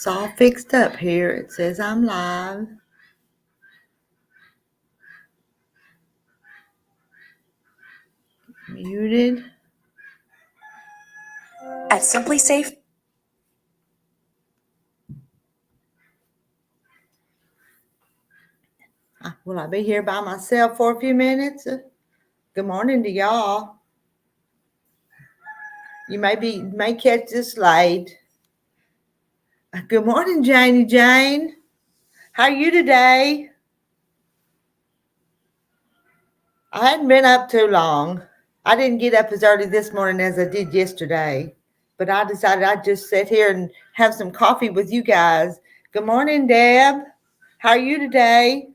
It's all fixed up here. It says I'm live. Muted. At Simply Safe. Will I be here by myself for a few minutes? Good morning to y'all. You may catch this late. Good morning, Jane. How are you today? I hadn't been up too long. I didn't get up as early this morning as I did yesterday, but I decided I'd just sit here and have some coffee with you guys. Good morning, Deb. How are you today?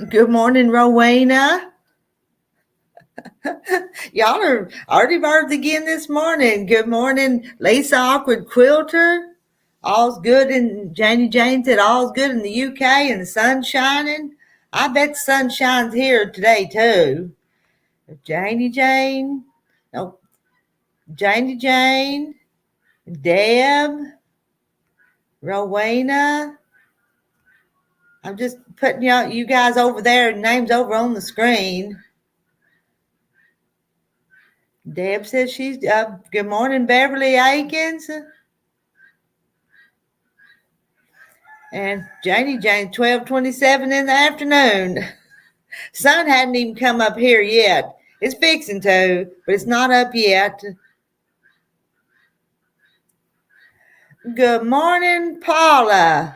Good morning, Rowena. Y'all are early birds again this morning. Good morning, Lisa Awkward Quilter. All's good in Jane said all's good in the UK and the sun's shining. I bet the sun shines here today too. Jane. No, Jane. Deb. Rowena. I'm just putting you guys over there, names over on the screen. Deb says she's up. Good morning, Beverly Aikens. And Jane, 12:27 in the afternoon. Sun hadn't even come up here yet. It's fixing to, but it's not up yet. Good morning, Paula.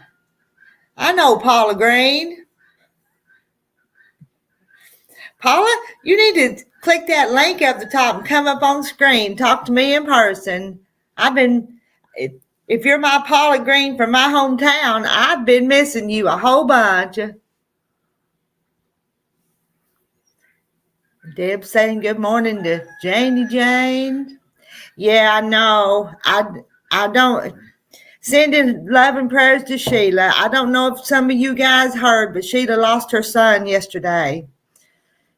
I know Paula Green. Paula, you need to click that link up the top and come up on screen. Talk to me in person. If you're my Paula Green from my hometown, I've been missing you a whole bunch. Deb saying good morning to Jane. Yeah, I know. I don't. Sending love and prayers to Sheila. I don't know if some of you guys heard, but Sheila lost her son yesterday.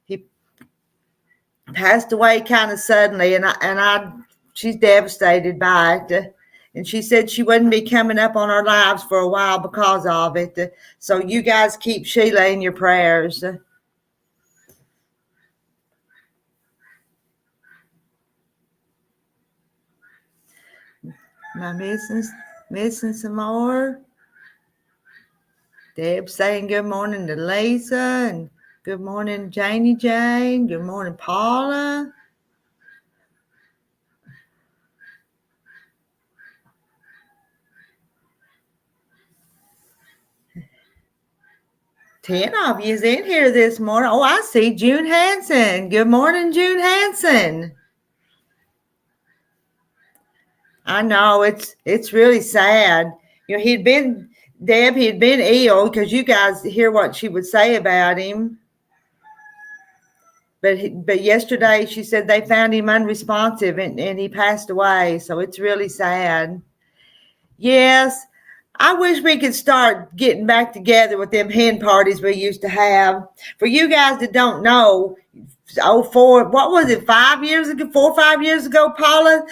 He passed away kind of suddenly, and she's devastated by it. And she said she wouldn't be coming up on our lives for a while because of it. So you guys keep Sheila in your prayers. Am I missing some more? Deb saying good morning to Lisa and good morning, Jane. Good morning, Paula. Ten of you is in here this morning. Oh, I see June Hansen. Good morning, June Hansen. I know it's really sad. You know, he'd been ill, because you guys hear what she would say about him. But yesterday she said they found him unresponsive and he passed away. So it's really sad. Yes, I wish we could start getting back together with them hen parties we used to have. For you guys that don't know, what was it, 5 years ago, 4 or 5 years ago, Paula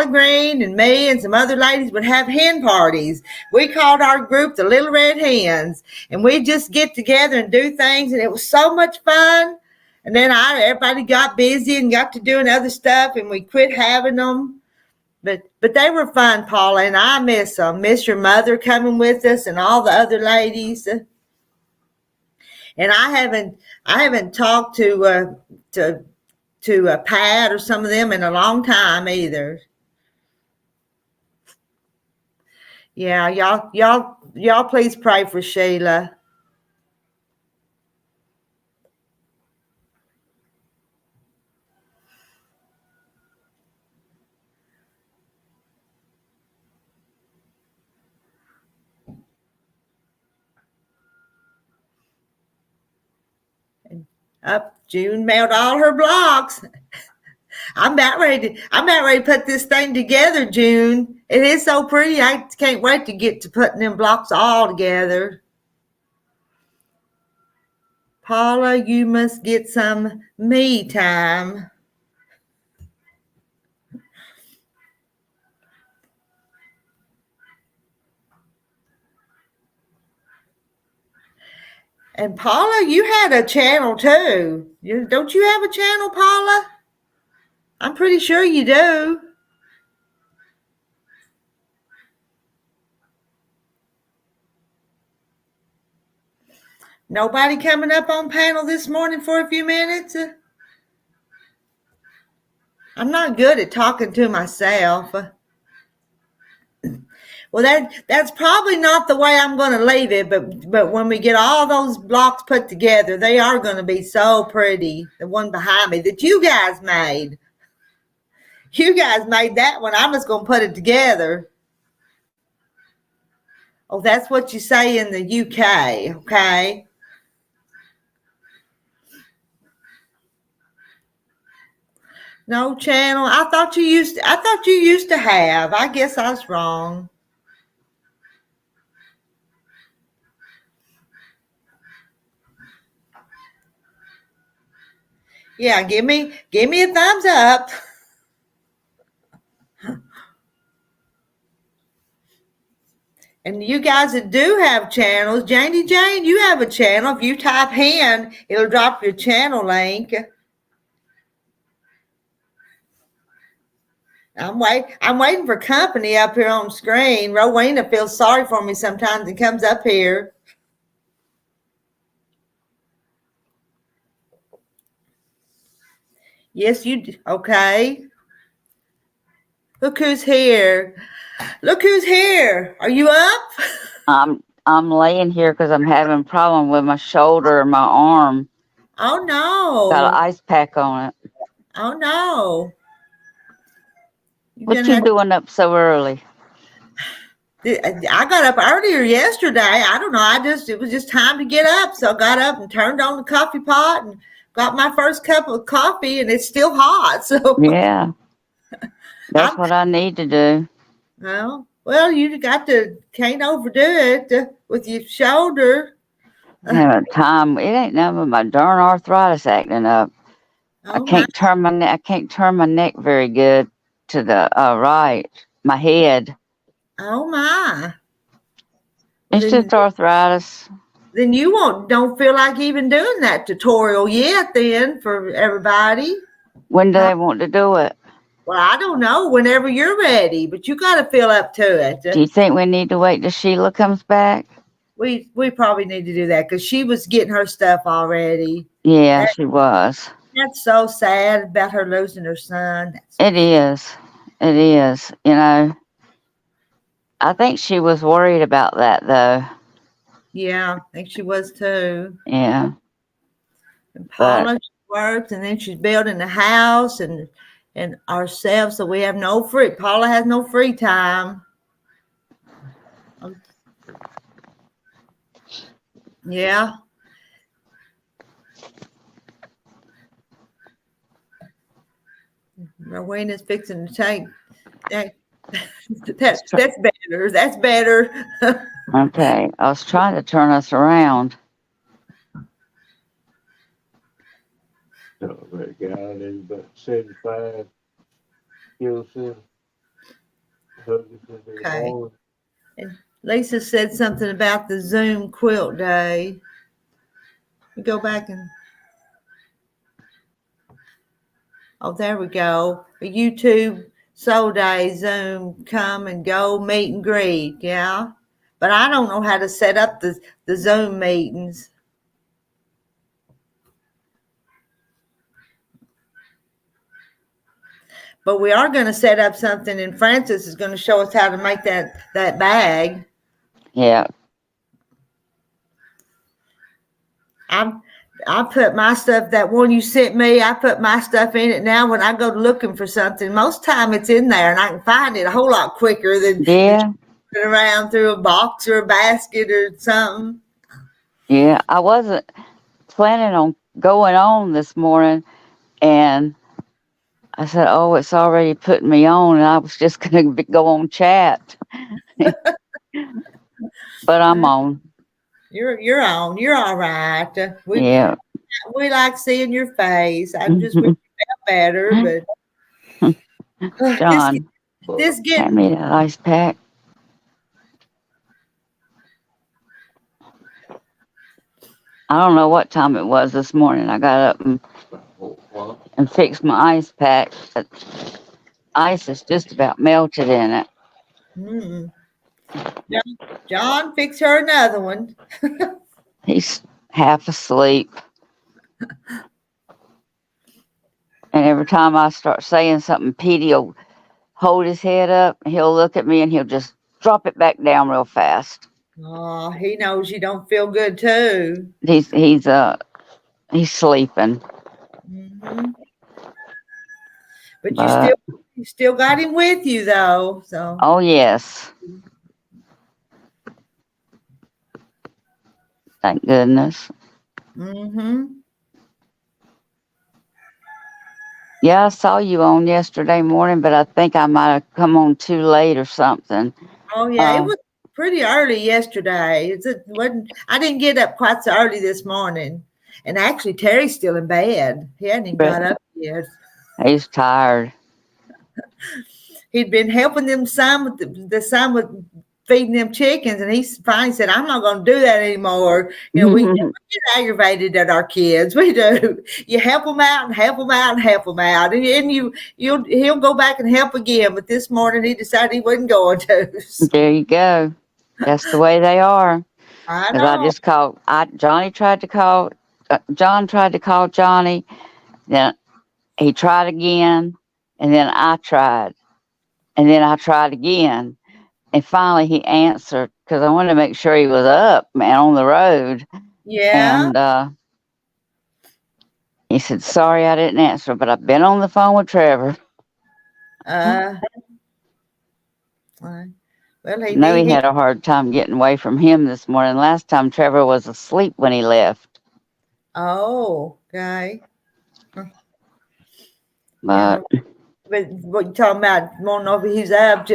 Green and me and some other ladies would have hen parties. We called our group the Little Red Hens, and we'd just get together and do things, and it was so much fun. And then everybody got busy and got to doing other stuff, and we quit having them. But they were fun, Paula, and I miss them. Miss your mother coming with us and all the other ladies. And I haven't talked to Pat or some of them in a long time either. Yeah, y'all please pray for Sheila. June mailed all her blocks. I'm about ready to put this thing together, June. It is so pretty. I can't wait to get to putting them blocks all together. Paula, you must get some me time. And Paula, you had a channel too. Don't you have a channel, Paula? I'm pretty sure you do. Nobody coming up on panel this morning for a few minutes? I'm not good at talking to myself. Well, that's probably not the way I'm going to leave it, but when we get all those blocks put together, they are going to be so pretty. The one behind me that you guys made. You guys made that one. I'm just going to put it together. Oh, that's what you say in the UK, okay? No channel. I thought you used to have. I guess I was wrong. Yeah, give me a thumbs up. And you guys that do have channels, Jane, you have a channel. If you type in, it'll drop your channel link. I'm waiting for company up here on screen. Rowena feels sorry for me sometimes and comes up here. Yes, you do. Okay. Look who's here. Look who's here. Are you up? I'm laying here because I'm having a problem with my shoulder and my arm. Oh no. Got an ice pack on it. Oh no. What you doing up so early? I got up earlier yesterday. I don't know. It was just time to get up. So I got up and turned on the coffee pot and got my first cup of coffee, and it's still hot. So yeah, that's what I need to do. Well, you can't overdo it with your shoulder. Having time. It ain't none but my darn arthritis acting up. I can't turn my neck very good to the right. My head. Oh my. It's just arthritis. Then you don't feel like even doing that tutorial yet then for everybody. When do they want to do it? Well, I don't know. Whenever you're ready, but you got to feel up to it. Do you think we need to wait till Sheila comes back? We probably need to do that because she was getting her stuff already. Yeah, she was. That's so sad about her losing her son. It is. It is. You know, I think she was worried about that, though. Yeah, I think she was, too. Yeah. And Paula works, and then she's building a house and ourselves, so we have Paula has no free time. Yeah. Rowena's fixing to take that's better. That's better. Okay. I was trying to turn us around. That guy in about 75 kills him. Okay. And Lisa said something about the Zoom quilt day. We go back and there we go. A YouTube soul day, Zoom, come and go, meet and greet. Yeah. But I don't know how to set up the Zoom meetings. But we are going to set up something, and Francis is going to show us how to make that bag. Yeah. I put my stuff, that one you sent me, I put my stuff in it now when I go looking for something. Most time it's in there, and I can find it a whole lot quicker than around through a box or a basket or something. Yeah, I wasn't planning on going on this morning, and I said, oh, it's already putting me on, and I was just going to go on chat. But I'm on. You're on. You're all right. Yeah. We like seeing your face. I just wish you felt better, but this John, this hand getting me that ice pack. I don't know what time it was this morning. I got up and fixed my ice pack. But ice is just about melted in it. mm, John, fix her another one. He's half asleep. And every time I start saying something, Petey'll hold his head up, he'll look at me, and he'll just drop it back down real fast. Oh, he knows you don't feel good too. He's sleeping. Hmm. But But you still got him with you though. So oh yes, thank goodness. hmm. Yeah, I saw you on yesterday morning, but I think I might have come on too late or something. Oh yeah, it Uh, was pretty early yesterday. It wasn't. I didn't get up quite so early this morning, and actually Terry's still in bed. He hadn't even but got up yet. he's tired. He'd been helping them some with the son with feeding them chickens, and he finally said, "I'm not going to do that anymore." You know, we get aggravated at our kids. We do. You help them out and help them out and help them out, and he'll go back and help again. But this morning he decided he wasn't going to. There you go. That's the way they are. I Because I know. just called. Johnny tried to call. John tried to call Johnny. Then he tried again, and then I tried, and then I tried again, and finally he answered because I wanted to make sure he was up, man, on the road. Yeah. And he said, "Sorry, I didn't answer, but I've been on the phone with Trevor." Uh, well, I know he had a hard time getting away from him this morning. Last time Trevor was asleep when he left. oh, okay. Yeah, But but what you talking about? Won't know if he's up.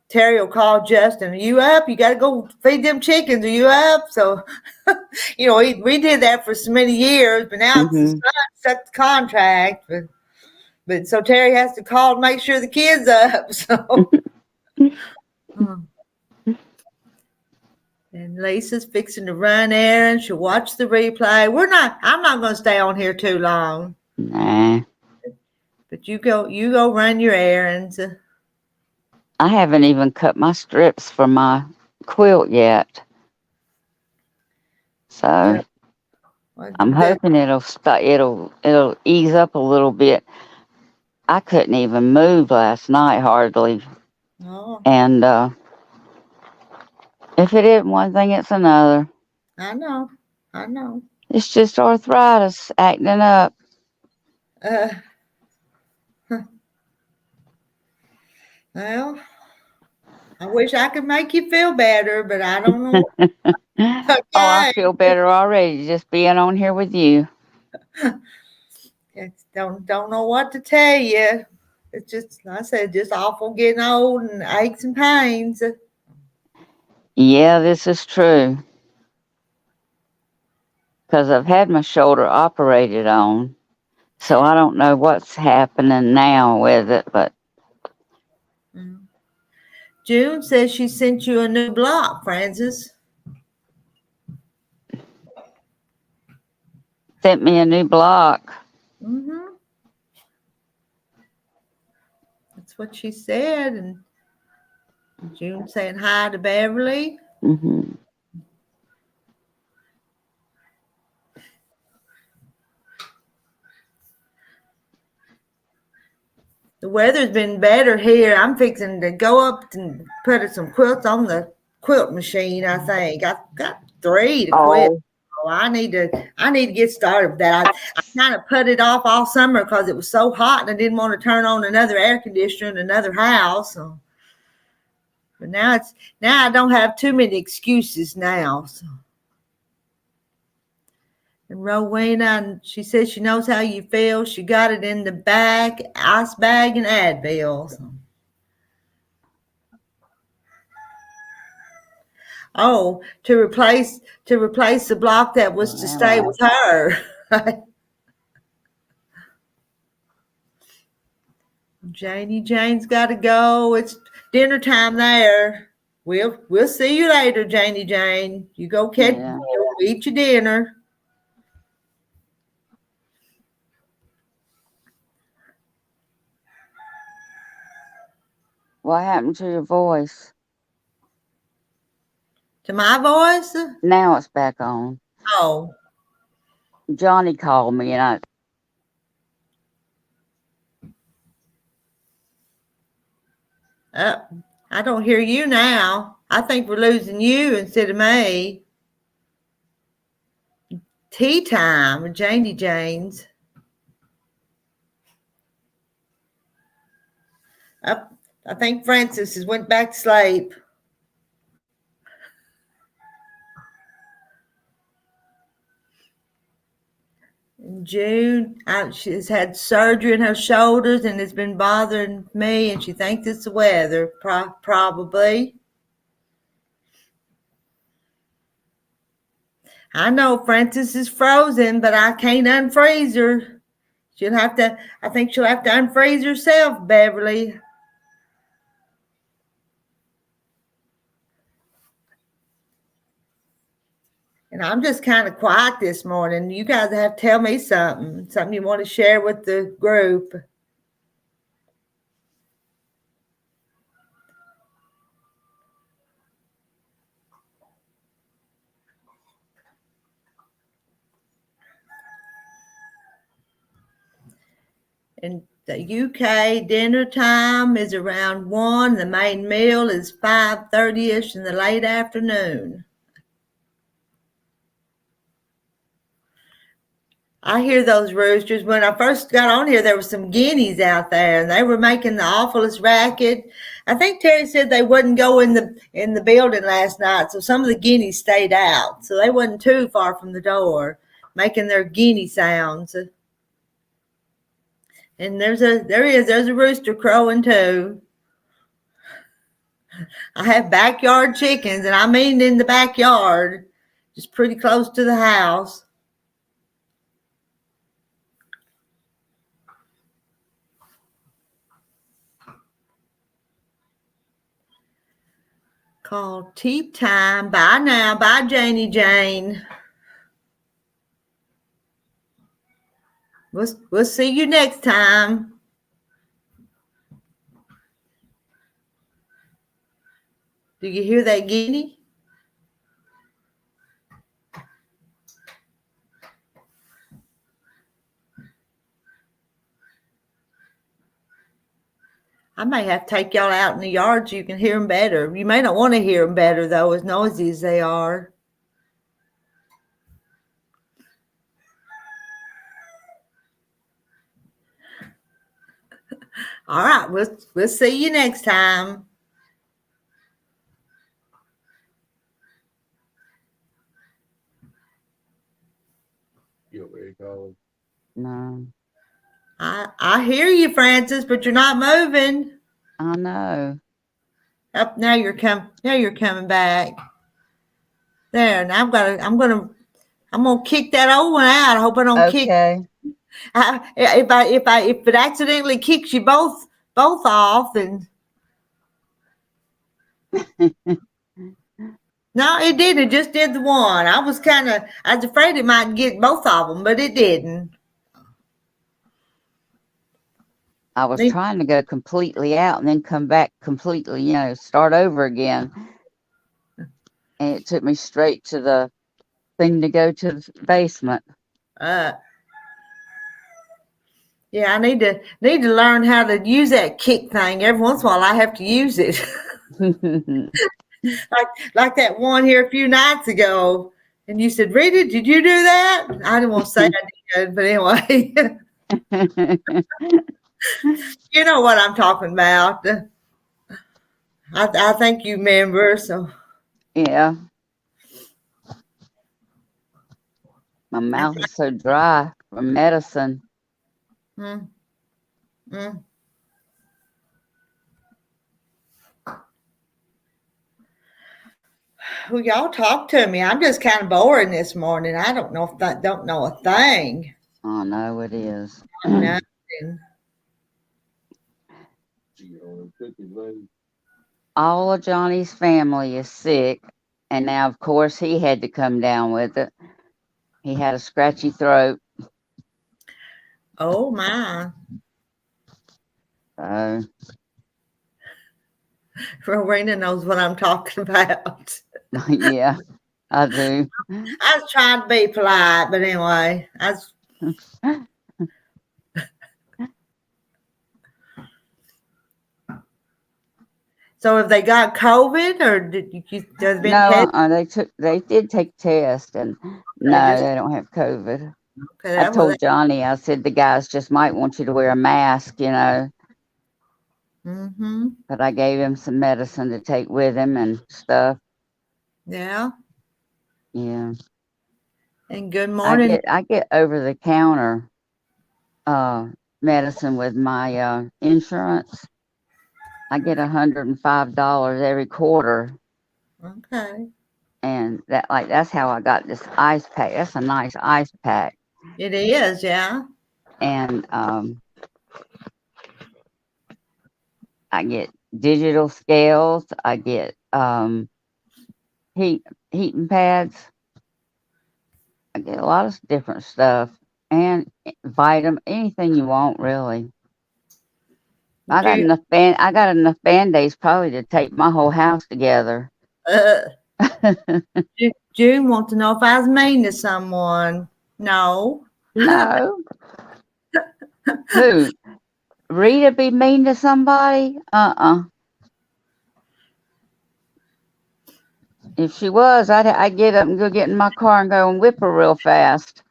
Terry will call Justin. Are you up? You got to go feed them chickens. Are you up? So, we did that for so many years, but now it's mm-hmm. set the contract. But so Terry has to call to make sure the kid's up. So, and Lisa's fixing to run errands. She'll watch the replay. I'm not going to stay on here too long. Nah. But you go run your errands. I haven't even cut my strips for my quilt yet. So I'm hoping it'll ease up a little bit. I couldn't even move last night hardly. Oh, And if it isn't one thing, it's another. I know. It's just arthritis acting up. Uh, well, I wish I could make you feel better, but I don't know. Oh, I Okay. feel better already just being on here with you. Don't know what to tell you. It's just, like I said, just awful getting old and aches and pains. Yeah, this is true. Because I've had my shoulder operated on. So I don't know what's happening now with it, but June says she sent you a new block, Francis. sent me a new block. Mm-hmm. That's what she said. And June saying hi to Beverly. Mm-hmm. The weather's been better here. I'm fixing to go up and put some quilts on the quilt machine. I think I've got 3 to quit. Oh. So I need to get started with that. I kind of put it off all summer because it was so hot and I didn't want to turn on another air conditioner in another house. So, but now I don't have too many excuses now. So. And Rowena, she says she knows how you feel. She got it in the bag, ice bag, and Advil. So. Oh, to replace the block that was to stay with her. Jane's got to go. It's dinner time there. We'll see you later, Jane. You go eat your dinner. What happened to your voice? To my voice? Now it's back on. Oh. Johnny called me and I don't hear you now. I think we're losing you instead of me. Tea time with Jane's. I think Francis has went back to sleep. In June, she has had surgery in her shoulders and it's been bothering me, and she thinks it's the weather, probably. I know Francis is frozen, but I can't unfreeze her. I think she'll have to unfreeze herself, Beverly. And I'm just kind of quiet this morning. You guys have to tell me something you want to share with the group. In the UK, dinner time is around 1. The main meal is 5:30ish in the late afternoon. I hear those roosters. When I first got on here, there were some guineas out there, and they were making the awfulest racket. I think Terry said they wouldn't go in the building last night, so some of the guineas stayed out. So they wasn't too far from the door, making their guinea sounds. And there's a rooster crowing too. I have backyard chickens, and I mean in the backyard, just pretty close to the house. Called tea time. Bye now. Bye, Jane. We'll see you next time. Do you hear that guinea? I may have to take y'all out in the yard so you can hear them better. You may not want to hear them better, though, as noisy as they are. All right, we'll see you next time. You already called? no. I hear you, Francis, but you're not moving. I know. Up now you're coming back. There, now I'm gonna kick that old one out. I hope I don't kick. If it accidentally kicks you both off, then no, it didn't. It just did the one. I was afraid it might get both of them, but it didn't. I was trying to go completely out and then come back completely, start over again. And it took me straight to the thing to go to the basement. Yeah, I need to learn how to use that kick thing. Every once in a while, I have to use it. like that one here a few nights ago. And you said, Rita, did you do that? I didn't want to say I did, but anyway. You know what I'm talking about. I think you remember, so. Yeah. My mouth is so dry from medicine. Mm. Well, y'all talk to me. I'm just kind of boring this morning. I don't know don't know a thing. Oh no, it is. Nothing. All of Johnny's family is sick, and now of course he had to come down with it. He had a scratchy throat. Oh my. So Rowena knows what I'm talking about. yeah, I do. I was trying to be polite, but anyway, so have they got COVID or there's been No, tests? they did take tests, and no, they don't have COVID. Okay, I told Johnny, I said the guys just might want you to wear a mask, Mm-hmm. but I gave him some medicine to take with him and stuff. Yeah. Yeah. And good morning. I get over the counter medicine with my insurance. I get $105 every quarter, Okay. and that's how I got this ice pack. That's a nice ice pack, It is, yeah. and I get digital scales. I get heating pads. I get a lot of different stuff, and anything you want really. I got enough Band-Aids probably to tape my whole house together. June wants to know if I was mean to someone. No. No. Who? Rita be mean to somebody? If she was, I'd get up and go get in my car and go and whip her real fast.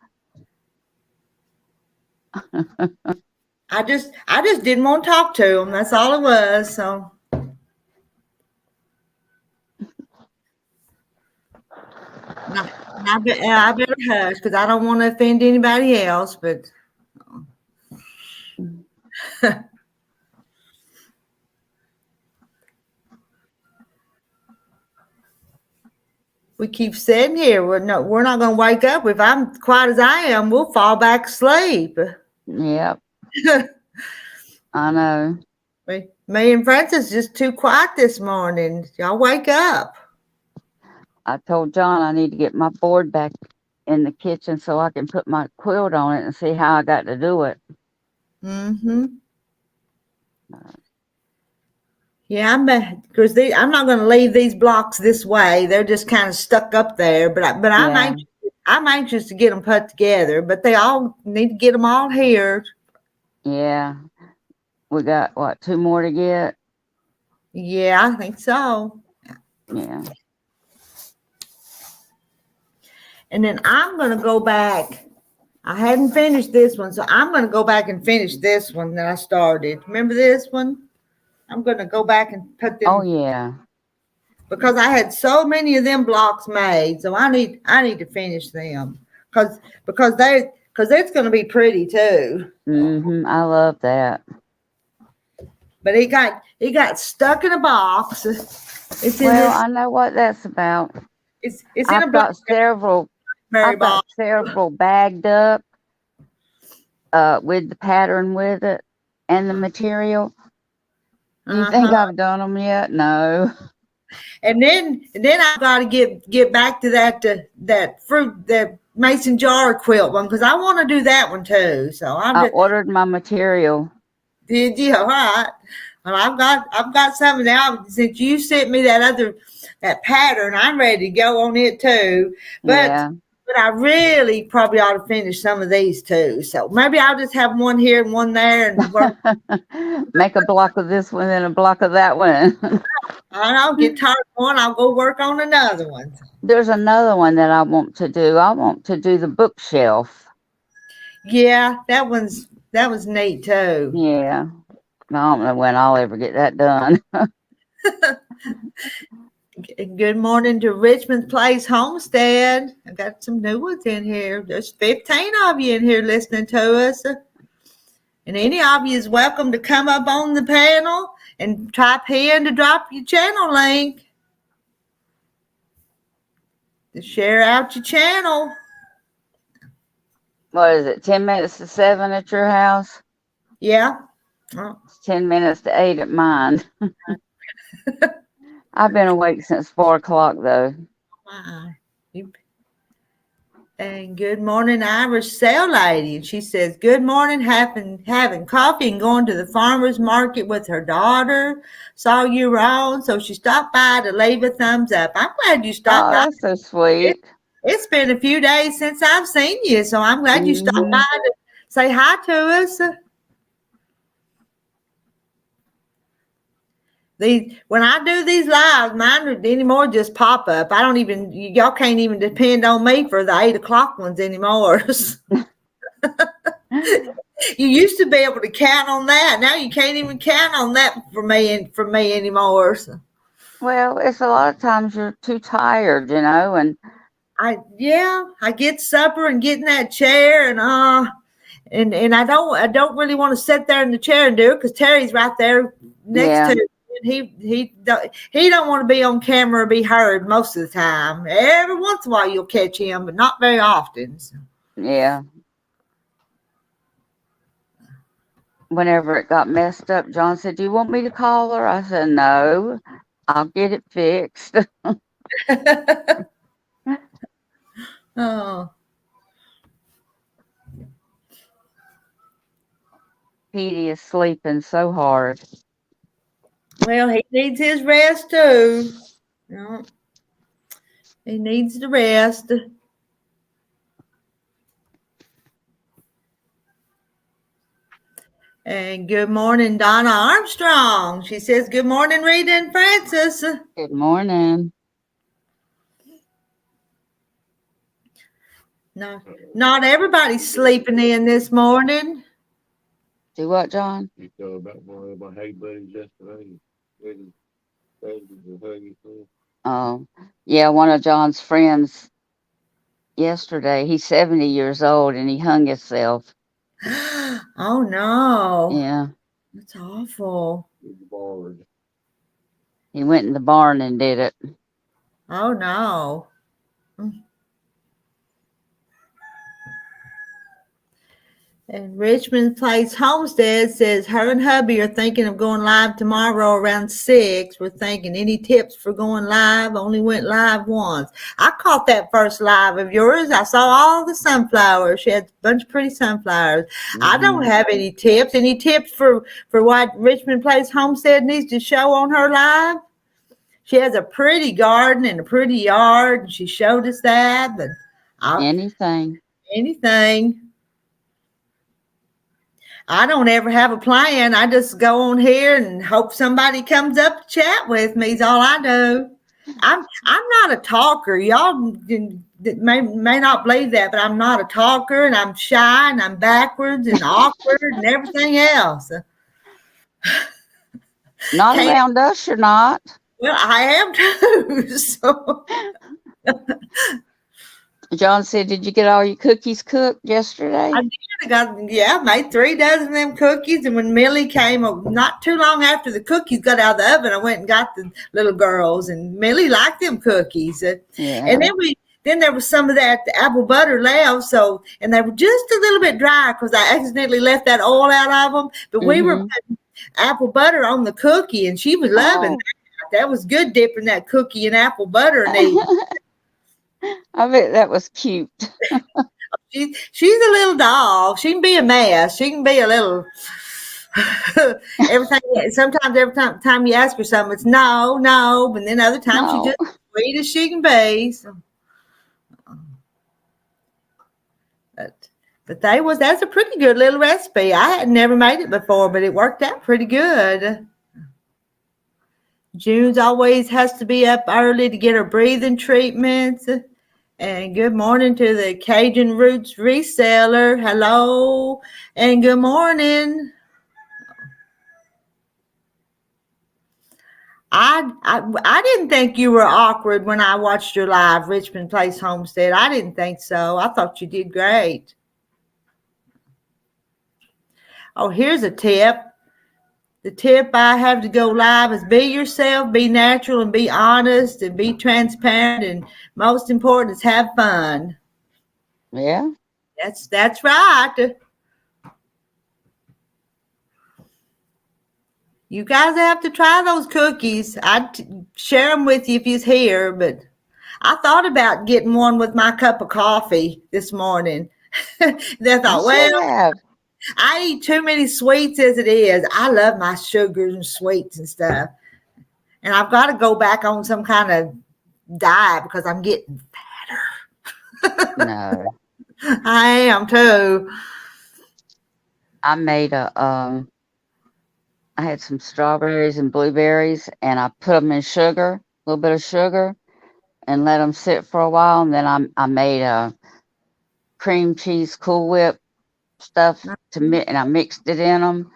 I just didn't want to talk to him. That's all it was. So I better hush because I don't want to offend anybody else. But we keep sitting here. We're not going to wake up. If I'm quiet as I am, we'll fall back asleep. Yep. I know. Me and Francis just too quiet this morning. Y'all wake up. I told John I need to get my board back in the kitchen so I can put my quilt on it and see how I got to do it. Mm-hmm. Yeah, because I'm not going to leave these blocks this way. They're just kind of stuck up there. But I'm anxious to get them put together. But they all need to get them all here. Yeah, we got what, 2 more to get? Yeah, I think so. Yeah. And then I'm going to go back. I hadn't finished this one, so I'm going to go back and finish this one that I started. Remember this one? I'm going to go back and put them. Oh yeah. Because I had so many of them blocks made, so I need to finish them because it's going to be pretty too. Mm-hmm. I love that. But it got stuck in a box. I know what that's about. It's in I've got several bagged up with the pattern with it and the material. You think I've done them yet? No. And then I've got to get back to that mason jar quilt one because I want to do that one too. So I ordered my material. Did you? All right. Well, I've got something now. Since you sent me that pattern, I'm ready to go on it too. But I really probably ought to finish some of these too. So maybe I'll just have one here and one there and work. Make a block of this one and a block of that one. I'll get tired of one. I'll go work on another one. There's another one that I want to do. I want to do the bookshelf. Yeah, that was neat too. Yeah. I don't know when I'll ever get that done. Good morning to Richmond Place Homestead. I got some new ones in here. There's 15 of you in here listening to us. And any of you is welcome to come up on the panel and type in to drop your channel link. share out your channel. What is it? 10 minutes to 7 at your house. Yeah. Oh, It's 10 minutes to 8 at mine. I've been awake since 4 o'clock though. my. And good morning, Irish Sale Lady. And she says, good morning, having coffee and going to the farmer's market with her daughter. Saw you were on, so she stopped by to leave a thumbs up. I'm glad you stopped Oh, by. that's so sweet. It's been a few days since I've seen you, so I'm glad you stopped by Mm-hmm. to say hi to us. When I do these lives, mine anymore just pop up. Y'all can't even depend on me for the 8 o'clock ones anymore. You used to be able to count on that. Now you can't even count on that for me anymore. So Well, it's a lot of times you're too tired, and I get supper and get in that chair and I don't really want to sit there in the chair and do it because Terry's right there next yeah, to me. And he don't want to be on camera or be heard most of the time. Every once in a while you'll catch him, but not very often. So. yeah. Whenever it got messed up, John said, "Do you want me to call her?" I said, "No, I'll get it fixed." Oh. Petey is sleeping so hard. Well, he needs his rest too. Yeah. He needs the rest. And good morning, Donna Armstrong. She says, good morning, Rita and Francis. Good morning. No, not everybody's sleeping in this morning. Do what, John? You talk about one of my hey buddies yesterday. With his baby and Oh, yeah, one of John's friends yesterday. He's 70 years old and he hung himself. Oh, no. Yeah, That's awful. he's bored. he went in the barn and did it. Oh, no. And Richmond Place Homestead says her and hubby are thinking of going live tomorrow around 6. We're thinking any tips for going live? Only went live once. I caught that first live of yours. I saw all the sunflowers. She had a bunch of pretty sunflowers. Mm-hmm. I don't have any tips. Any tips for what Richmond Place Homestead needs to show on her live? She has a pretty garden and a pretty yard, and she showed us that. But Anything. I don't ever have a plan. I just go on here and hope somebody comes up to chat with me is all I do. I'm not a talker. Y'all may not believe that, but I'm not a talker, and I'm shy, and I'm backwards and awkward and everything else. Not around us, you're not. Well, I am too. So. John said, did you get all your cookies cooked yesterday? I did. I made 3 dozen of them cookies. And when Millie came, not too long after the cookies got out of the oven, I went and got the little girls. And Millie liked them cookies. Yeah. And then there was some of that apple butter left. So, and they were just a little bit dry because I accidentally left that oil out of them. But we were putting apple butter on the cookie, and she was loving that. That was good, dipping that cookie in apple butter and eating. I bet that was cute. She's a little dog. She can be a mess. She can be a little everything. Sometimes every time you ask her something, it's no, but then other times she's just sweet as she can be. So. But that's a pretty good little recipe. I had never made it before, but it worked out pretty good. June's always has to be up early to get her breathing treatments. And good morning to the Cajun Roots reseller. Hello and good morning. I didn't think you were awkward when I watched your live Richmond Place Homestead. I didn't think so. I thought you did great. Oh, here's a tip. The tip I have to go live is be yourself, be natural, and be honest, and be transparent, and most important is have fun. Yeah. That's right. You guys have to try those cookies. I'd share them with you if you're here, but I thought about getting one with my cup of coffee this morning. Then I You thought, well, should have. I eat too many sweets as it is. I love my sugars and sweets and stuff. And I've got to go back on some kind of diet because I'm getting fatter. No. I am too. I made I had some strawberries and blueberries, and I put them in sugar, a little bit of sugar, and let them sit for a while. And then I made a cream cheese Cool Whip stuff and I mixed it in them,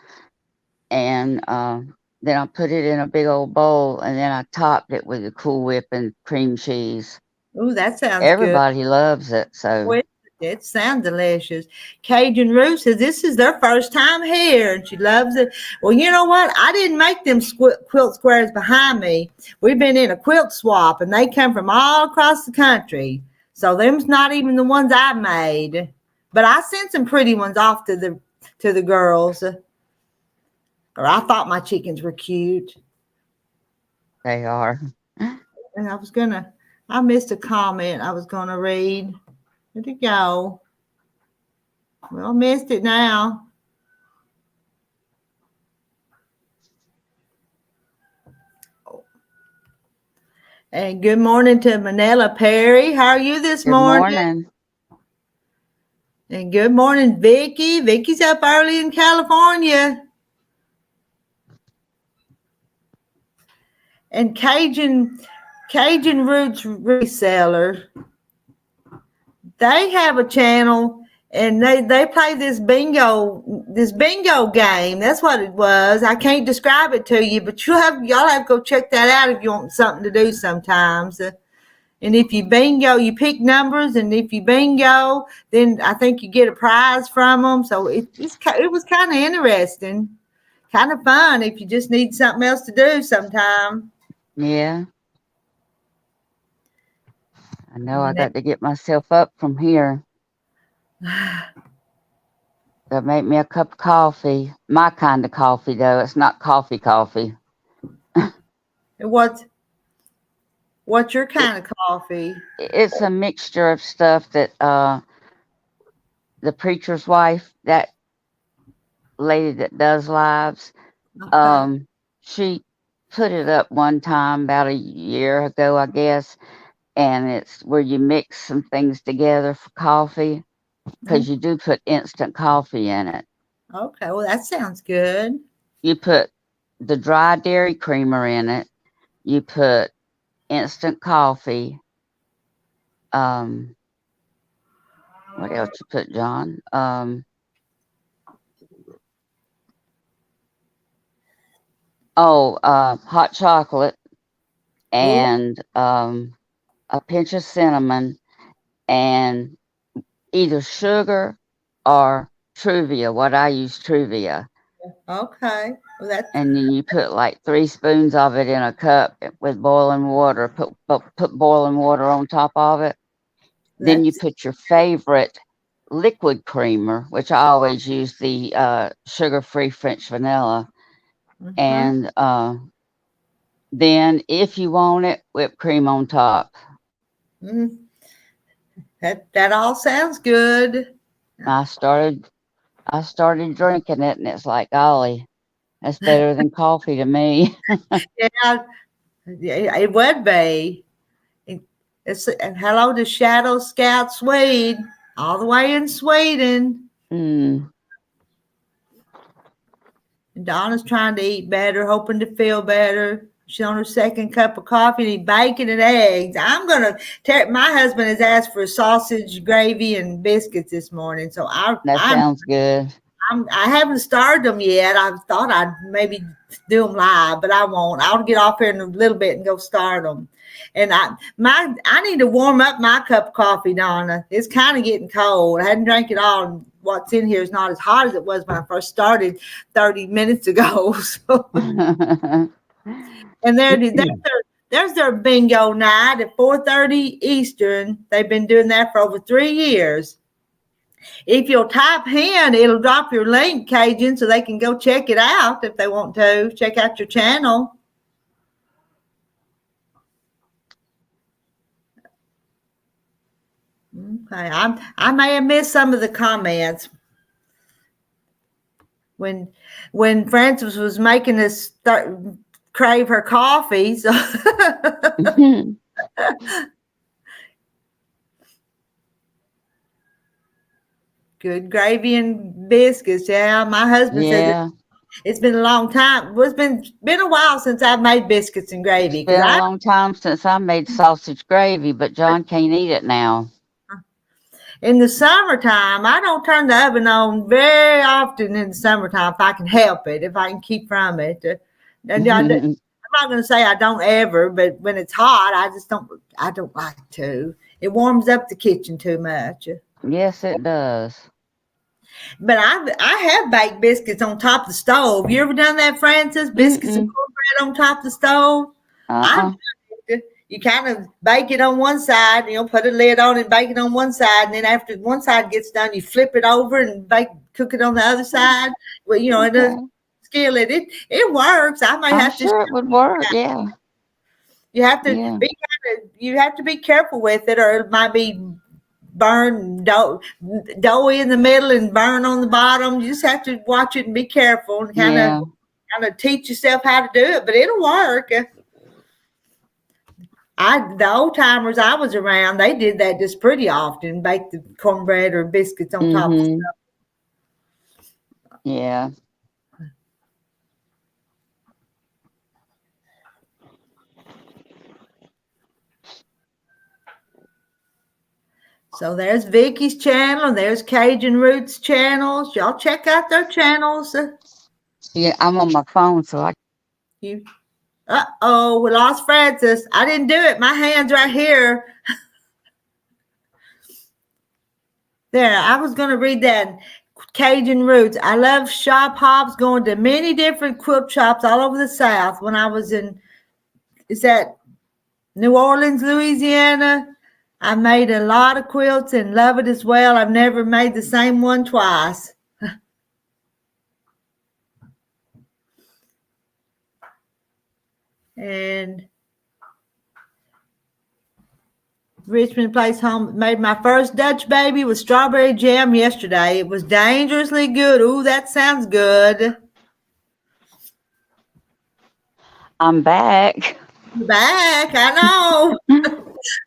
and then I put it in a big old bowl, and then I topped it with the Cool Whip and cream cheese. Ooh, that sounds good. Everybody loves it, so It sounds delicious. Cajun Ruth says this is their first time here and she loves it. Well, you know what? I didn't make them quilt squares behind me. We've been in a quilt swap and they come from all across the country. So them's not even the ones I made. But I sent some pretty ones off to the girls. Or I thought my chickens were cute. they are. And I missed a comment I was gonna read. Where'd it go? Well, I missed it now. And good morning to Manila Perry. How are you this Good morning? morning. And good morning, Vicky. Vicky's up early in California. And Cajun Roots Reseller. They have a channel and they play this bingo game. That's what it was. I can't describe it to you, but y'all have to go check that out if you want something to do sometimes. And if you bingo, you pick numbers, and if you bingo, then I think you get a prize from them. So it was kind of interesting, kind of fun if you just need something else to do sometime. Yeah. I know I got to get myself up from here. They'll make me a cup of coffee. My kind of coffee, though. It's not coffee. What's your kind of coffee? It's a mixture of stuff that the preacher's wife, that lady that does lives, Okay. she put it up one time about a year ago, I guess, and it's where you mix some things together for coffee because you do put instant coffee in it. Okay, well that sounds good. You put the dry dairy creamer in it. You put instant coffee. What else you put, John? Hot chocolate and a pinch of cinnamon and either sugar or Truvia. What I use Truvia. Okay. Well, and then you put like 3 spoons of it in a cup with boiling water. Put boiling water on top of it. Then you put your favorite liquid creamer, which I always use the sugar-free French vanilla. And then if you want it, whipped cream on top. That all sounds good. I started drinking it, and it's like, golly, that's better than coffee to me. Yeah, it would be. It's hello to Shadow Scout Swede, all the way in Sweden. Mm. And Donna's trying to eat better, hoping to feel better. She's on her second cup of coffee and bacon and eggs. My husband has asked for sausage, gravy, and biscuits this morning. So that sounds good. I haven't started them yet. I thought I'd maybe do them live, but I won't. I'll get off here in a little bit and go start them. And I need to warm up my cup of coffee, Donna. It's kind of getting cold. I hadn't drank it all. And what's in here is not as hot as it was when I first started 30 minutes ago. So, and there's their bingo night at 4:30 Eastern. They've been doing that for over 3 years. If you'll type in, it'll drop your link, Cajun, so they can go check it out if they want to. Check out your channel. Okay, I may have missed some of the comments when Frances was making us crave her coffee. So good gravy and biscuits. Yeah, my husband said it's been a long time. Well, it's been a while since I've made biscuits and gravy. It's been a long time since I made sausage gravy, but John can't eat it now. In the summertime, I don't turn the oven on very often in the summertime if I can help it, if I can keep from it. And I'm not going to say I don't ever, but when it's hot, I don't like to. It warms up the kitchen too much. Yes, it does. But I have baked biscuits on top of the stove. You ever done that, Frances? Biscuits and cornbread on top of the stove? You kind of bake it on one side, put a lid on and bake it on one side. And then after one side gets done, you flip it over and cook it on the other side. Well, in a skillet. It works. I might have to. I'm sure it would work. Yeah. You have to you have to be careful with it, or it might be burn doughy in the middle and burn on the bottom. You just have to watch it and be careful and kind of teach yourself how to do it, but it'll work. The old timers I was around, they did that just pretty often, bake the cornbread or biscuits on top of stuff. Yeah. So there's Vicky's channel, and there's Cajun Roots channels. Y'all check out their channels. Yeah, I'm on my phone, so Uh-oh, we lost Frances. I didn't do it. My hand's right here. There, I was going to read that. Cajun Roots. I love shop hops, going to many different quilt shops all over the South. When I was is that New Orleans, Louisiana? I made a lot of quilts and love it as well. I've never made the same one twice. And Richmond Place Home made my first Dutch baby with strawberry jam yesterday. It was dangerously good. Ooh, that sounds good. I'm back. Back, I know.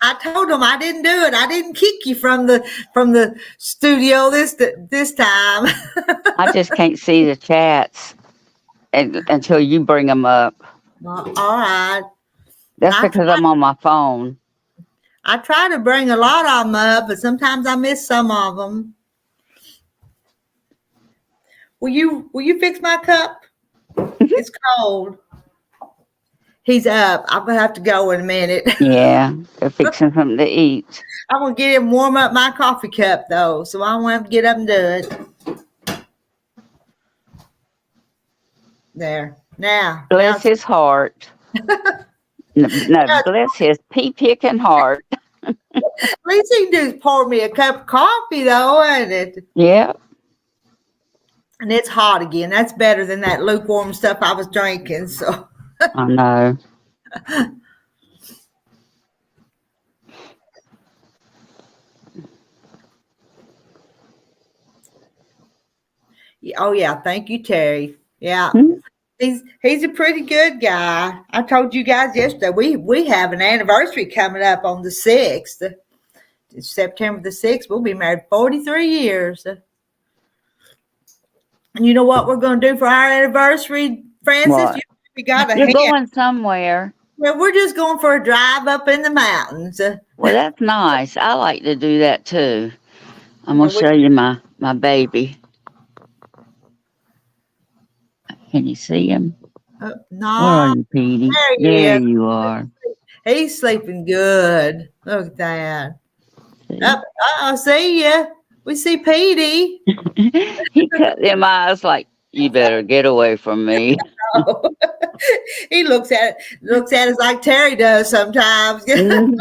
I told them I didn't do it. I didn't kick you from the studio this time. I just can't see the chats until you bring them up. All right. That's because I'm on my phone. I try to bring a lot of them up, but sometimes I miss some of them. Will you fix my cup? It's cold. He's up. I'm going to have to go in a minute. Yeah, they're fixing something to eat. I'm going to get him warm up my coffee cup, though, so I won't have to get up and do it. There. Now. Bless his heart. No, bless his pea-picking heart. At least he can do is pour me a cup of coffee, though, ain't it? Yeah. And it's hot again. That's better than that lukewarm stuff I was drinking, so. I know. Oh yeah, thank you, Terry. Yeah, he's a pretty good guy. I told you guys yesterday we have an anniversary coming up on the 6th. It's September the 6th. We'll be married 43 years. And you know what we're going to do for our anniversary, Frances? What? You're going somewhere. Well, we're just going for a drive up in the mountains. Well, that's nice. I like to do that too. I'm going to show you my baby. Can you see him? No. Where are you, Petey? There you are. He's sleeping good. Look at that. See? See ya. We see Petey. He cut them eyes like, you better get away from me. Oh. He looks at us like Terry does sometimes. Mhm.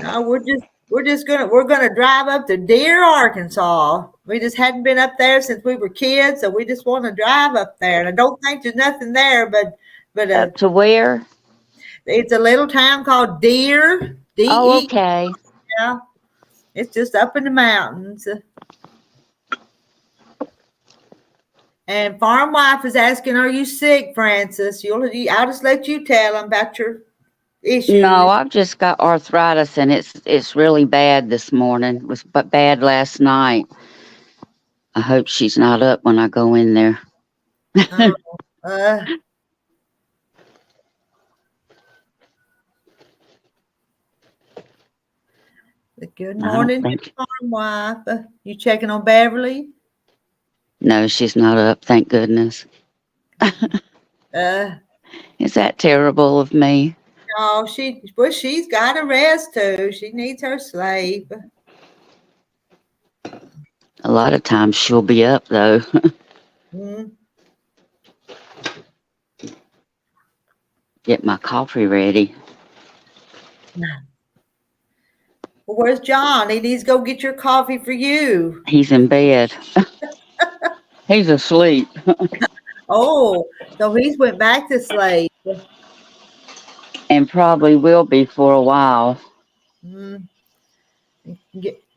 No, we're gonna drive up to Deer, Arkansas. We just hadn't been up there since we were kids, so we just want to drive up there. And I don't think there's nothing there, but Up to where? it's a little town called Deer, Oh, DE. okay. Yeah, it's just up in the mountains. And farm wife is asking, "Are you sick, Francis?" I'll just let you tell them about your No, issues. I've just got arthritis and it's really bad this morning. It was bad last night. I hope she's not up when I go in there. Oh, uh, good I don't morning, think. farm wife. You checking on Beverly? No, she's not up. Thank goodness. Uh, Is that terrible of me? no, she's got to rest too. She needs her sleep. A lot of times she'll be up though. Mm. Get my coffee ready. Well, where's John? He needs to go get your coffee for you. He's in bed. He's asleep. Oh, so he's went back to sleep. And probably will be for a while. Mm.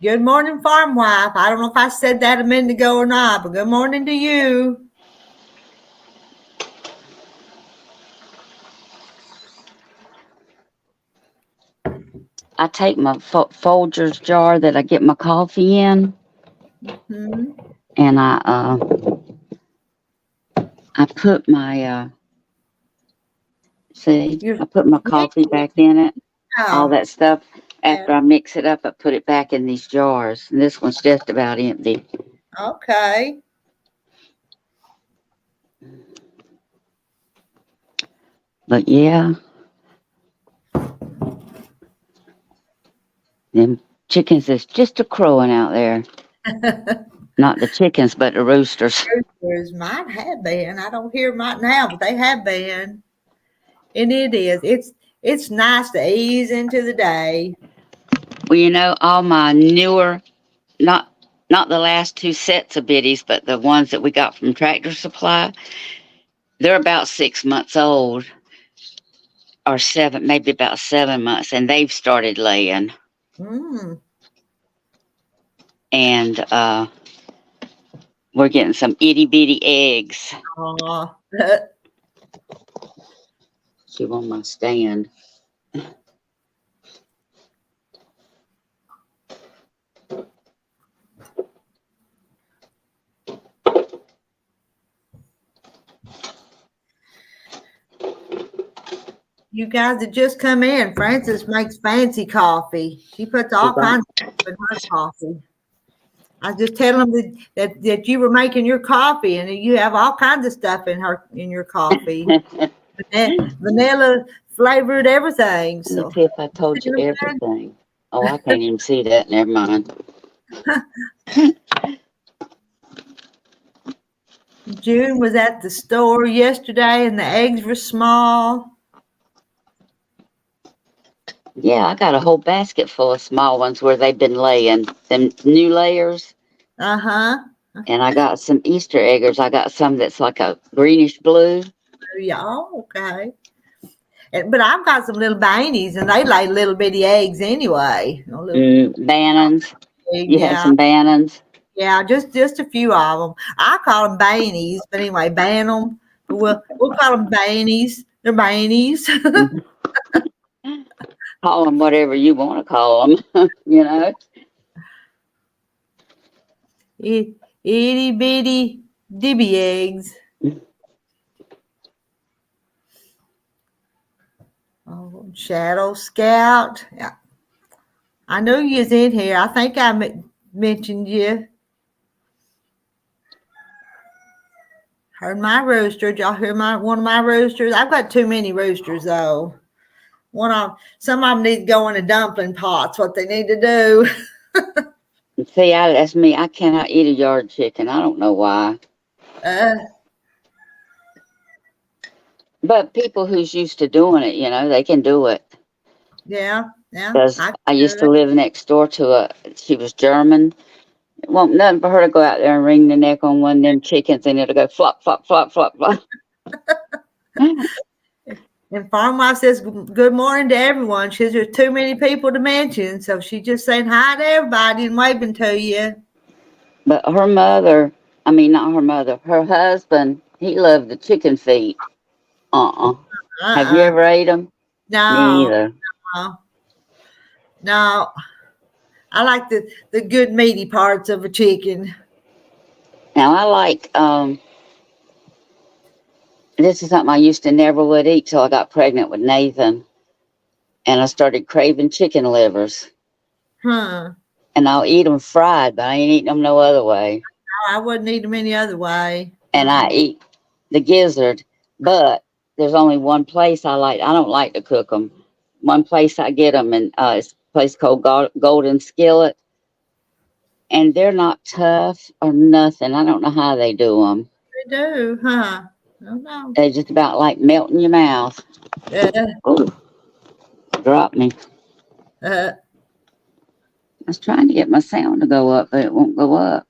Good morning, farm wife. I don't know if I said that a minute ago or not, but good morning to you. I take my Folgers jar that I get my coffee in, Hmm. and I put my You're, I put my coffee back in it, all yeah. that stuff. Yeah. After I mix it up, I put it back in these jars. And this one's just about empty. Okay. But yeah, them chickens is just a crowing out there. Not the chickens, but the roosters. Roosters might have been. I don't hear them right now, but they have been. And it is. It's nice to ease into the day. Well, all my newer, not not the last two sets of biddies, but the ones that we got from Tractor Supply, they're about 6 months old, or seven, maybe about 7 months, and they've started laying. Mm. And we're getting some itty bitty eggs. Aw. See on my stand. You guys that just come in, Frances makes fancy coffee. She puts all kinds of stuff in her coffee. I was just telling them that you were making your coffee and that you have all kinds of stuff in your coffee. Vanilla flavored everything. Let me So see if I told you everything. Oh, I can't even see that. Never mind. June was at the store yesterday and the eggs were small. Yeah, I got a whole basket full of small ones where they've been laying them new layers. Uh-huh. And I got some Easter eggers. I got some that's like a greenish blue. Yeah, oh, okay. But I've got some little beanies and they lay little bitty eggs anyway. Bannons. You have Yeah. some bannons. Yeah, just a few of them. I call them Banies, but anyway, ban them. We'll call them Banies. They're Banies. Call them whatever you want to call them. Itty bitty dibby eggs. Oh, Shadow Scout. Yeah, I knew you was in here. I think I mentioned you. Heard my rooster. Did y'all hear one of my roosters? I've got too many roosters though. Some of them need to go in a dumpling pot's what they need to do. See, that's me. I cannot eat a yard chicken. I don't know why. Uh, But people who's used to doing it, they can do it. yeah. Because I I can used do to it. live next door to she was German. It won't nothing for her to go out there and wring the neck on one of them chickens and it'll go flop, flop, flop, flop, flop. And Farm Wife says good morning to everyone. She says there's too many people to mention, so she's just saying hi to everybody and waving to you. But not her mother, her husband, he loved the chicken feet. Have you ever ate them? Me No, either. no. I like the good meaty parts of a chicken. Now I like this is something I used to never would eat till I got pregnant with Nathan, and I started craving chicken livers. Huh. And I'll eat them fried, but I ain't eating them no other way. No, I wouldn't eat them any other way. And I eat the gizzard, but there's only one place I like. I don't like to cook them. One place I get them, and it's a place called Golden Skillet, and they're not tough or nothing. I don't know how they do them. They do, huh? I don't know. They just about like melt in your mouth. Oh, drop me. Uh, I was trying to get my sound to go up, but it won't go up.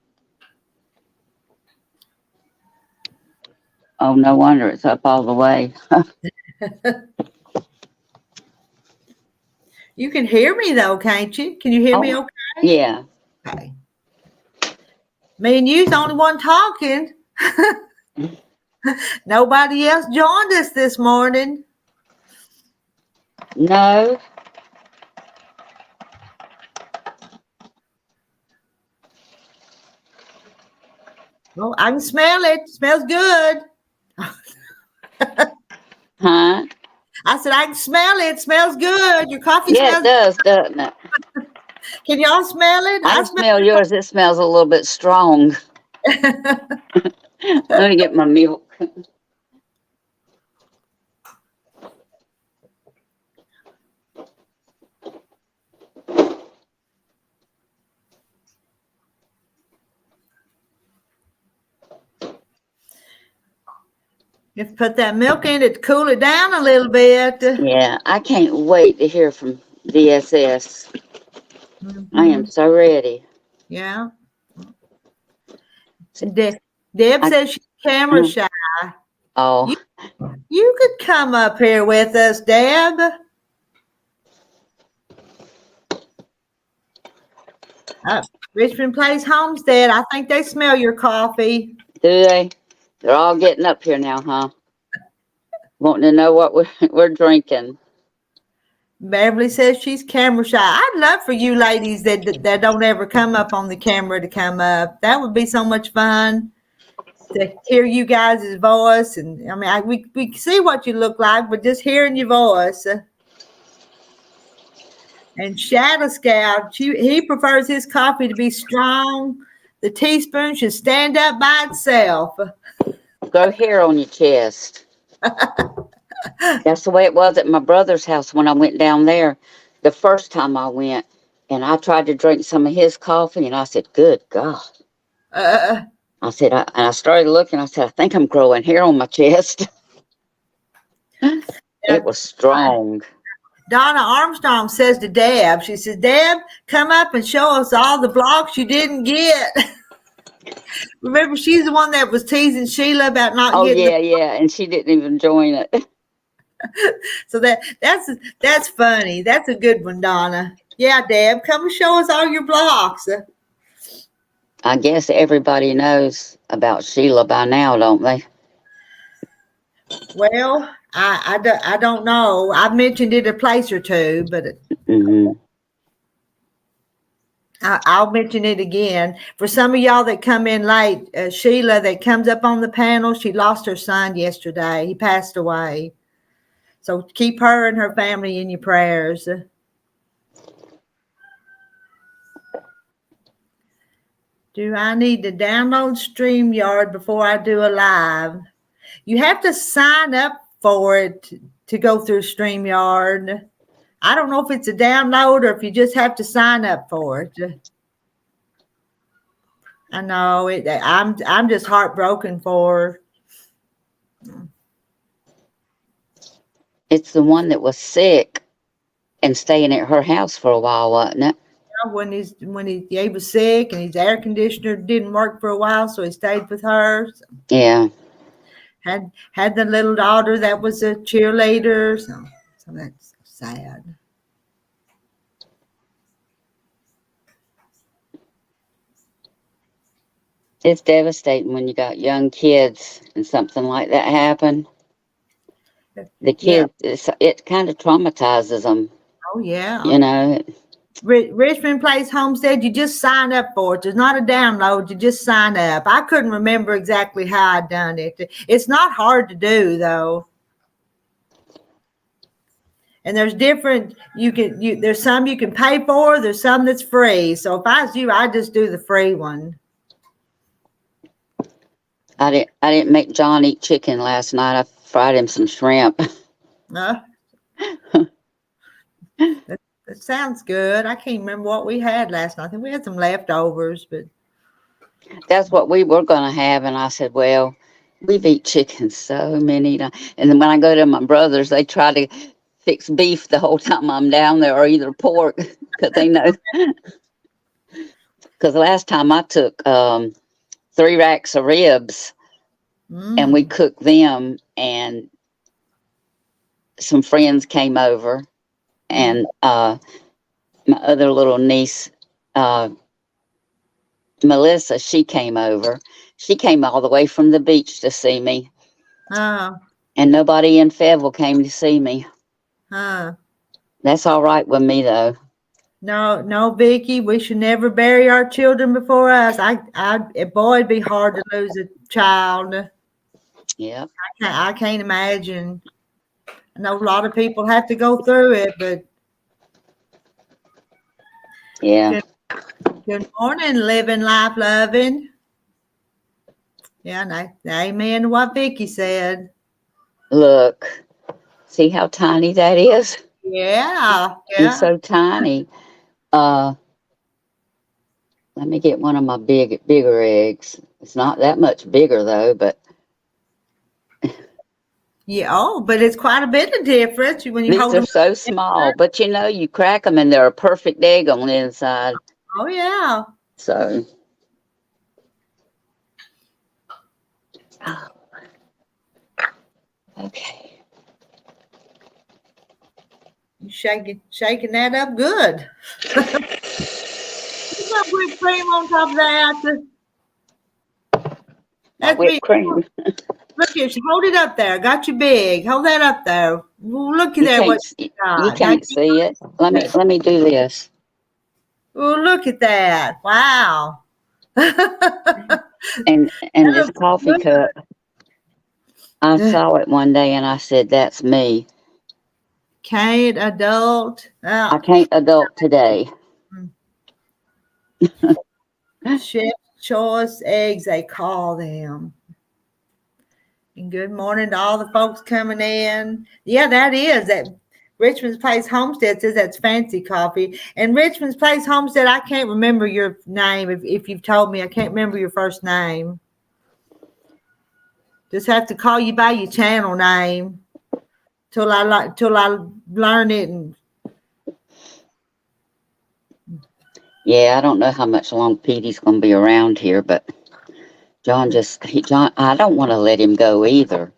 Oh, no wonder it's up all the way. you can hear me though, can't you? Can you hear me okay? Yeah. Okay. Me and you's the only one talking. Nobody else joined us this morning. No. Oh, I can smell it. It smells good. Huh? I said, I can smell it. It smells good. Your coffee Yeah, smells it does, doesn't it? Can y'all smell it? I can smell yours. It smells a little bit strong. Let me get my milk. You have to put that milk in it to cool it down a little bit. Yeah, I can't wait to hear from DSS. Mm-hmm. I am so ready. Yeah. Deb says she's camera shy. Oh. You could come up here with us, Deb. Richmond Place Homestead. I think they smell your coffee. Do they? They're all getting up here now, huh? Wanting to know what we're drinking. Beverly says she's camera shy. I'd love for you ladies that don't ever come up on the camera to come up. That would be so much fun to hear you guys' voice. And I mean, we see what you look like, but just hearing your voice. And Shadow Scout, he prefers his coffee to be strong. The teaspoon should stand up by itself. Grow hair on your chest. That's the way it was at my brother's house when I went down there the first time I went. And I tried to drink some of his coffee, and I said, good God. I said, and I started looking. I said, I think I'm growing hair on my chest. It was strong. Donna Armstrong says to Deb, she says, Deb, come up and show us all the blocks you didn't get. Remember, she's the one that was teasing Sheila about not getting. Yeah, and she didn't even join it. So that's funny. That's a good one, Donna. Yeah, Deb, come and show us all your blocks. I guess everybody knows about Sheila by now, don't they? Well, I don't know. I've mentioned it a place or two, but I'll mention it again. For some of y'all that come in late, Sheila that comes up on the panel, she lost her son yesterday. He passed away. So keep her and her family in your prayers. Do I need to download StreamYard before I do a live? You have to sign up for it to go through StreamYard. I don't know if it's a download or if you just have to sign up for it. I know it. I'm just heartbroken for her. It's the one that was sick and staying at her house for a while, wasn't it? When he was sick and his air conditioner didn't work for a while, so he stayed with her. So Yeah. had the little daughter that was a cheerleader. So that's sad. It's devastating when you got young kids and something like that happen. The Yeah. kids, it kind of traumatizes them. Oh yeah. You know. Richmond Place Homestead, you just sign up for it. There's not a download. You just sign up. I couldn't remember exactly how I'd done it. It's not hard to do though. And there's different, there's some you can pay for, there's some that's free. So if I was you, I'd just do the free one. I didn't make John eat chicken last night. I fried him some shrimp. That sounds good. I can't remember what we had last night. I think we had some leftovers, but That's what we were going to have. And I said, well, we've eaten chicken so many times. And then when I go to my brother's, they try to fix beef the whole time I'm down there, or either pork, because they know. Because last time I took 3 racks of ribs and we cooked them, and some friends came over, and my other little niece, Melissa, she came over. She came all the way from the beach to see me. And nobody in Fayetteville came to see me. That's all right with me, though. No, Vicki, we should never bury our children before us. Boy, it'd be hard to lose a child. Yeah. I can't imagine. I know a lot of people have to go through it, but yeah. Good morning, living life, loving. Yeah, amen to what Vicki said. Look, see how tiny that is? Yeah. He's so tiny. Let me get one of my bigger eggs. It's not that much bigger though, but yeah. But it's quite a bit of difference when you these hold are them. so small. But you crack them and they're a perfect egg on the inside. Oh yeah. So. Okay. You shaking that up good. You got whipped cream on top of that. That's whipped cream. Look here, hold it up there. Got you big. Hold that up there. Look at there. You can't see it. Let me do this. Oh, look at that. Wow. and this coffee cup. I saw it one day and I said, that's me. Can't adult. I can't adult today. Chef choice eggs, they call them. And good morning to all the folks coming in. Yeah, that is that Richmond's Place Homestead says that's fancy coffee. And Richmond's Place Homestead, I can't remember your name. If you've told me, I can't remember your first name. Just have to call you by your channel name till I learn it. And yeah, I don't know how much long Petey's going to be around here, but John, I don't want to let him go either.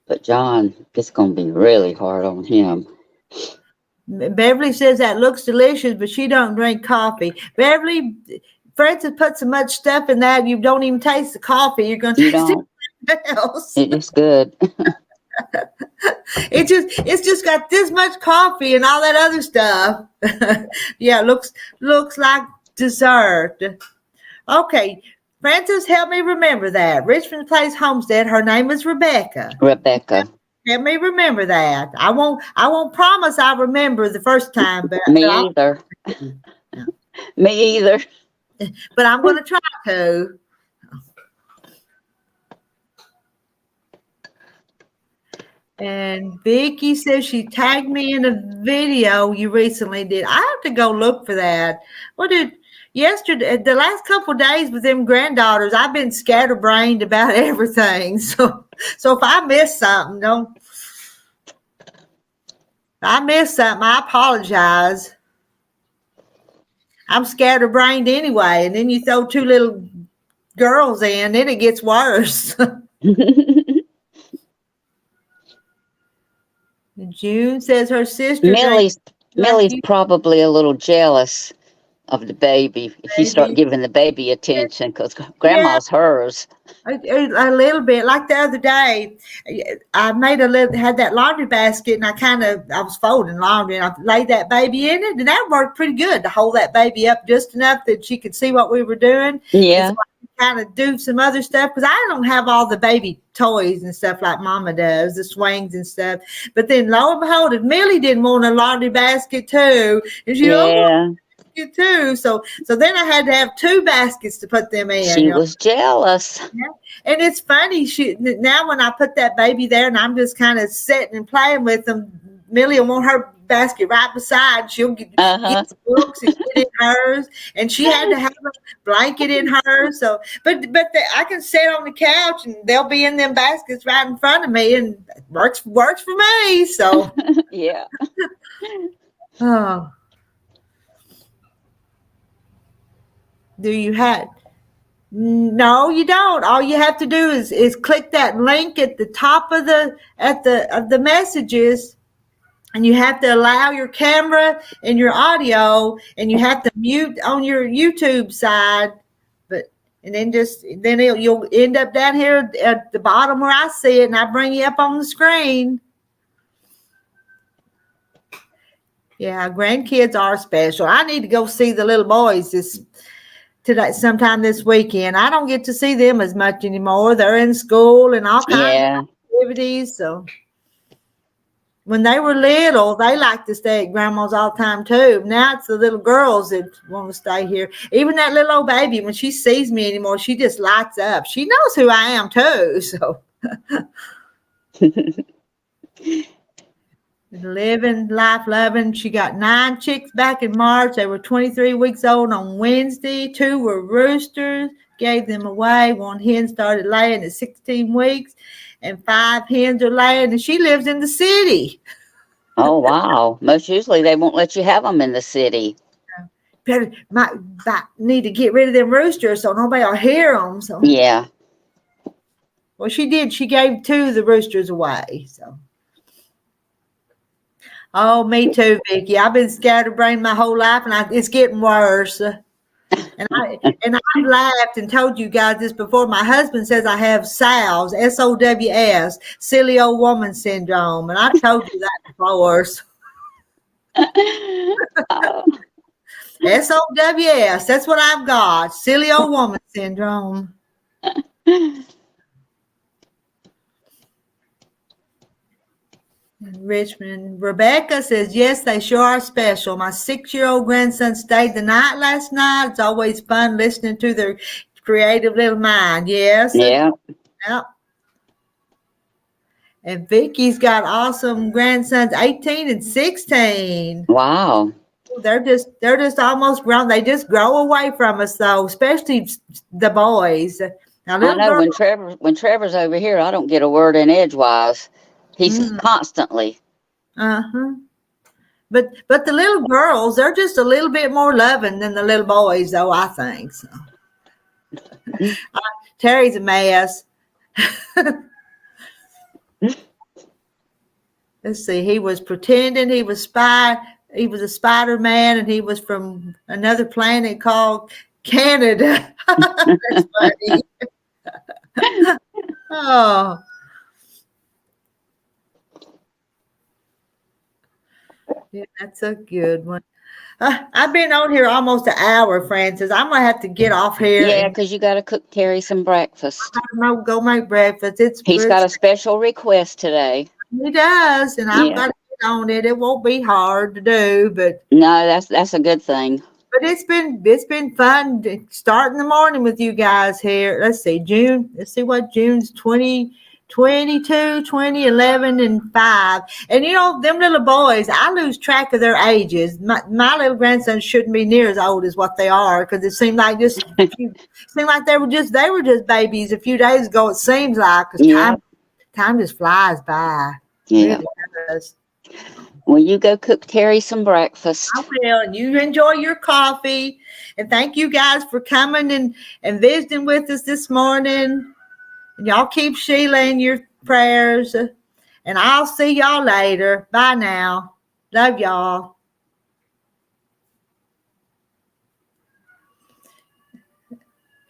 But John, it's going to be really hard on him. Beverly says that looks delicious, but she don't drink coffee. Beverly, Francis put so much stuff in that you don't even taste the coffee. You're going to taste something else. It's good. It's just got this much coffee and all that other stuff. Yeah, looks like dessert. Okay, Francis, help me remember that. Richmond Place Homestead. Her name is Rebecca. Help me remember that. I won't promise I'll remember the first time, but Me either. Me either. but I'm going to try to. And Vicky says she tagged me in a video you recently did. I have to go look for that. What did yesterday? The last couple of days with them granddaughters, I've been scatterbrained about everything. So if I miss something, don't. If I miss something, I apologize. I'm scatterbrained anyway, and then you throw two little girls in, then it gets worse. June says her sister drinks Millie's probably a little jealous of the baby if you start baby. giving the baby attention, because Yeah, grandma's hers. a little bit. Like the other day, I made had that laundry basket, and I was folding laundry, and I laid that baby in it, and that worked pretty good to hold that baby up just enough that she could see what we were doing. And Yeah. so I kind of do some other stuff because I don't have all the baby toys and stuff like Mama does, the swings and stuff. But then lo and behold, if Millie didn't want a laundry basket too, and she Yeah. too. So then I had to have two baskets to put them in. She was jealous. And it's funny. Now when I put that baby there and I'm just kind of sitting and playing with them, Millie will want her basket right beside. She'll get books and get in hers, and she had to have a blanket in hers. So, but I can sit on the couch and they'll be in them baskets right in front of me, and it works for me. So Yeah. oh. Do you have? No, you don't. All you have to do is click that link at the top of the messages, and you have to allow your camera and your audio, and you have to mute on your YouTube side. And then you'll end up down here at the bottom where I see it, and I bring you up on the screen. Yeah, grandkids are special. I need to go see the little boys sometime this weekend. I don't get to see them as much anymore. They're in school and all kinds of activities. So when they were little, they liked to stay at grandma's all the time too. Now it's the little girls that want to stay here. Even that little old baby, when she sees me anymore, she just lights up. She knows who I am too. So living life loving. She got 9 chicks back in March. They were 23 weeks old on Wednesday. 2 were roosters, gave them away. 1 hen started laying at 16 weeks, and 5 hens are laying, and she lives in the city. Oh, wow. Most usually they won't let you have them in the city. Might need to get rid of them roosters so nobody will hear them. So yeah. Well, she did. She gave 2 of the roosters away. So. Oh, me too, Vicky. I've been scatterbrained my whole life, and it's getting worse. And I've laughed and told you guys this before. My husband says I have SOWS, SOWS, silly old woman syndrome, and I told you that before. SOWS, that's what I've got, silly old woman syndrome. Richmond. Rebecca says, yes, they sure are special. My 6-year-old grandson stayed the night last night. It's always fun listening to their creative little mind. Yes. Yeah. Yep. And Vicky's got awesome grandsons, 18 and 16. Wow. They're just almost grown. They just grow away from us though, especially the boys. Now, I know when Trevor's over here, I don't get a word in edgewise. He's constantly. Uh-huh. But the little girls, they're just a little bit more loving than the little boys, though, I think. So. Terry's a mess. Let's see. He was pretending he was He was a Spider-Man, and he was from another planet called Canada. That's funny. Oh. Yeah, that's a good one. I've been on here almost an hour, Francis. I'm gonna have to get off here. Yeah, because you got to cook Terry some breakfast. Go make breakfast. He's got a special request today. He does, and I've got to get on it. It won't be hard to do, but no, that's a good thing. But it's been fun starting the morning with you guys here. Let's see, June. Let's see what June's 2022, 2011, and 5. And you know, them little boys, I lose track of their ages. My little grandsons shouldn't be near as old as what they are, because it seemed like they were just babies a few days ago. It seems like, because Yeah. time just flies by. Yeah. Really does. Well, you go cook Terry some breakfast. I will. And you enjoy your coffee. And thank you guys for coming and visiting with us this morning. And y'all keep Sheila in your prayers. And I'll see y'all later. Bye now. Love y'all.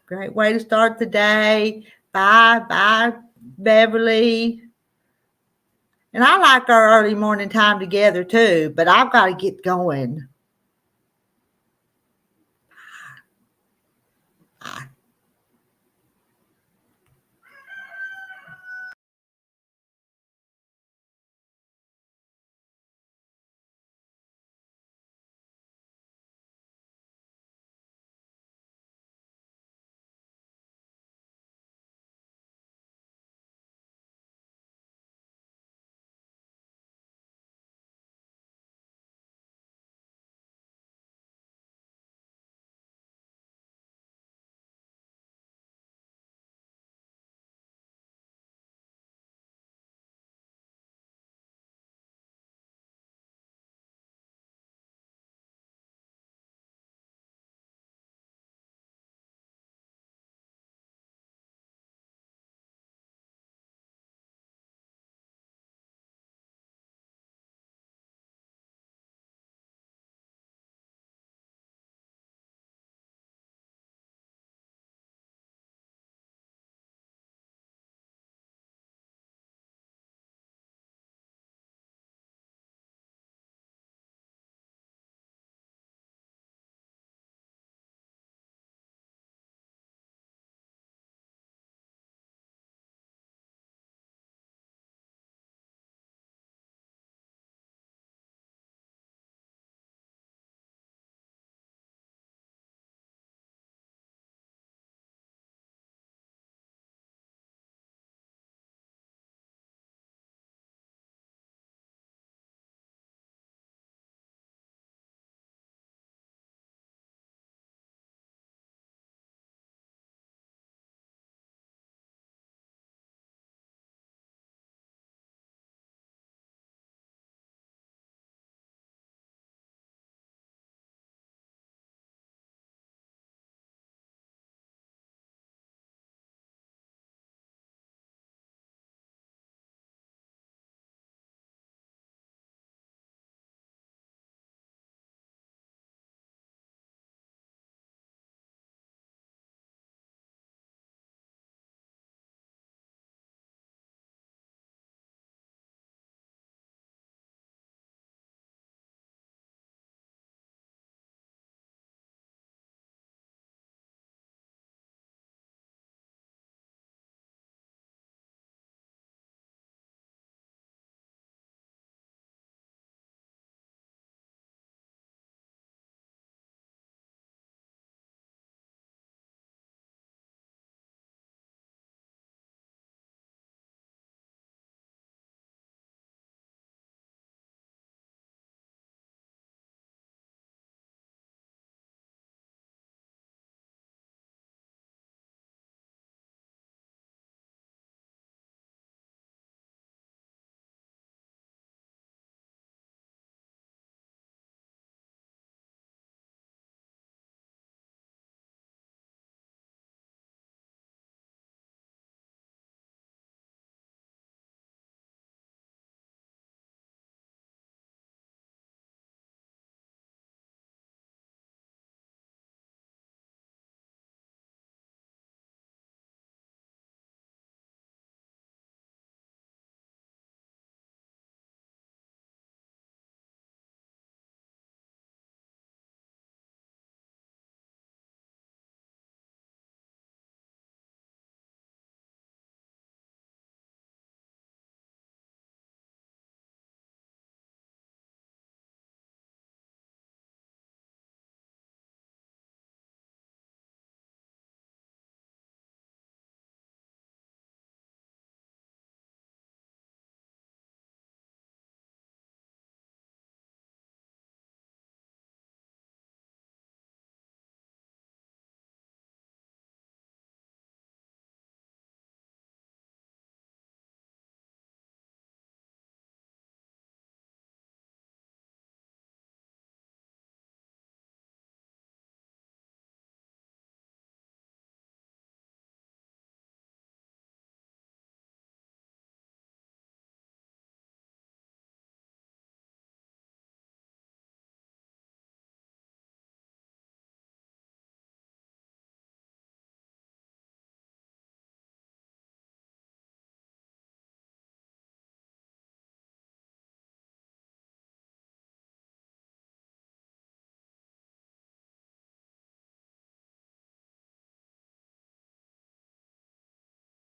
Great way to start the day. Bye. Bye, Beverly. And I like our early morning time together too, but I've got to get going.